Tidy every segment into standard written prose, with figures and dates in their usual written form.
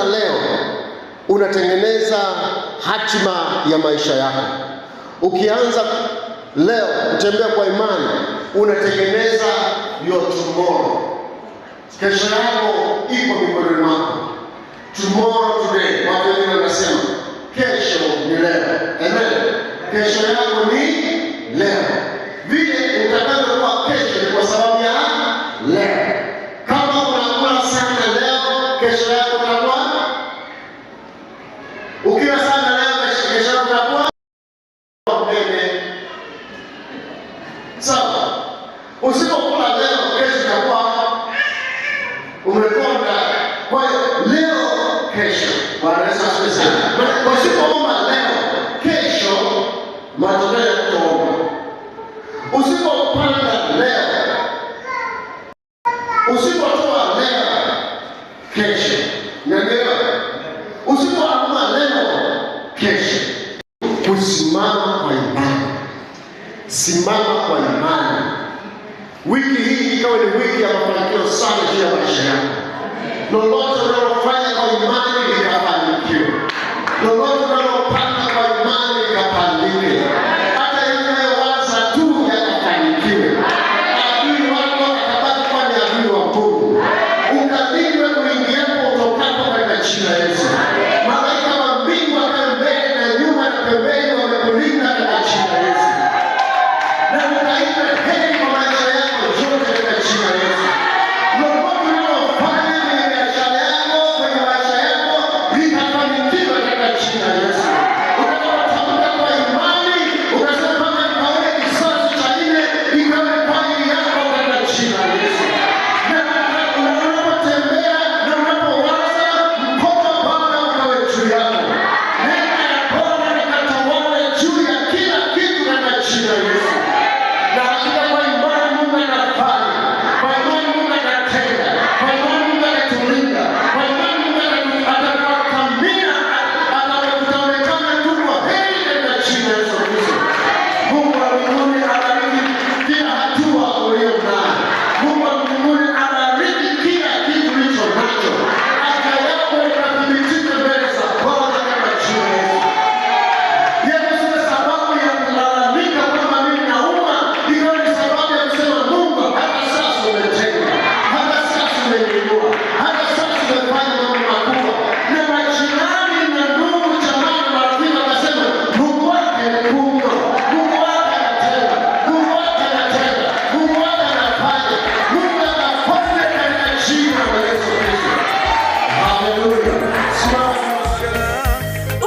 ukianza leo unatengeneza hatima ya maisha yako. Ukianza leo kutembea kwa imani unatengeneza your tomorrow. Kesho yako iko mikononi mwako. Tomorrow, today. Watu wengi wanasema kesho ni leo. Amen. Kesho yako ni leo. Vile utakavyokuwa kesho ni kwa sababu ya leo. Kama unakula sana leo, kesho yako itakuwa. Ukila sana leo, kesho yako itakuwa mbele. Sawa. Usipokula leo, kesho itakuwa umekonda. Kwa hiyo leo, kesho. Bwana Yesu asifiwe. Usipoomba leo, kesho matokeo yatakuomba. Usipopanda leo, usipotoa leo, kesho. Naelewa? Usipoamua leo, kesho. Kusimama kwa imani. Simama kwa imani. Wiki hii ikawa ni wiki ya mafanikio sana juu ya maisha yako. Lolote unalofanya kwa imani likafanikiwa. Lolote unalopanda kwa imani likapandike. Hata yanayowaza tu yakafanikiwe. Adui wako atabaki kuwa ni adui wa Mungu. Ukadhiriwe kuingiapo utokapo katika jina la Yesu. Malaika wa mbingu wakae mbele na nyuma na pembeni wamekulinda katika jina la Yesu. Na ukaitwe heri kwa maisha yako yote katika jina la Yesu. Lolote unalofanya kwenye biashara yako, kwenye maisha yako, likafanikiwa katika jina la Yesu. Utakapotamka kwa imani, ukasema kama nikaone kizazi cha nne, ikawe kwa ajili yako katika jina la Yesu. Na unapotembea na unapowaza, mkono wa Bwana ukawe juu yako. Neema ya Bwana ikatawale juu ya kila kitu katika jina la Yesu. Na hakika kwa imani Mungu anafanya. Kwa imani Mungu anatenda. Kwa imani Mungu anatulinda. Kwa imani Mungu atatukamia. Ataonekana tu kwa heri katika jina la Yesu Kristo. Mungu wa mbinguni abariki kila hatua uliyo nayo. Mungu wa mbinguni abariki kila kitu ulicho nacho. Afya yako ikathibitika mbele za Bwana katika jina la Yesu. Yesu ni sababu ya kulalamika kwamba mimi nauma, ikawa ni sababu ya kusema Mungu, hata sasa umetenda, hata sasa umeinua, hata sasa umefanya mambo makubwa. Na majirani na ndugu, jamaa na marafiki wakasema Mungu wake ni mkuu, Mungu wake anatenda, Mungu wake anatenda, Mungu wake anafanya, Mungu anafanya katika jina la Yesu Kristo. Haleluya.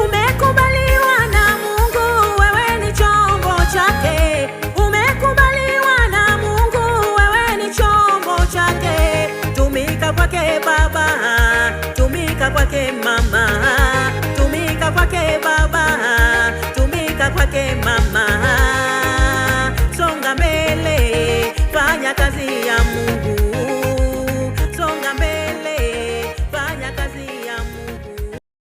Umekubaliwa na Mungu, wewe ni chombo chake. Umekubaliwa na Mungu, wewe ni chombo chake. Tumika kwake Baba, tumika kwake Mama.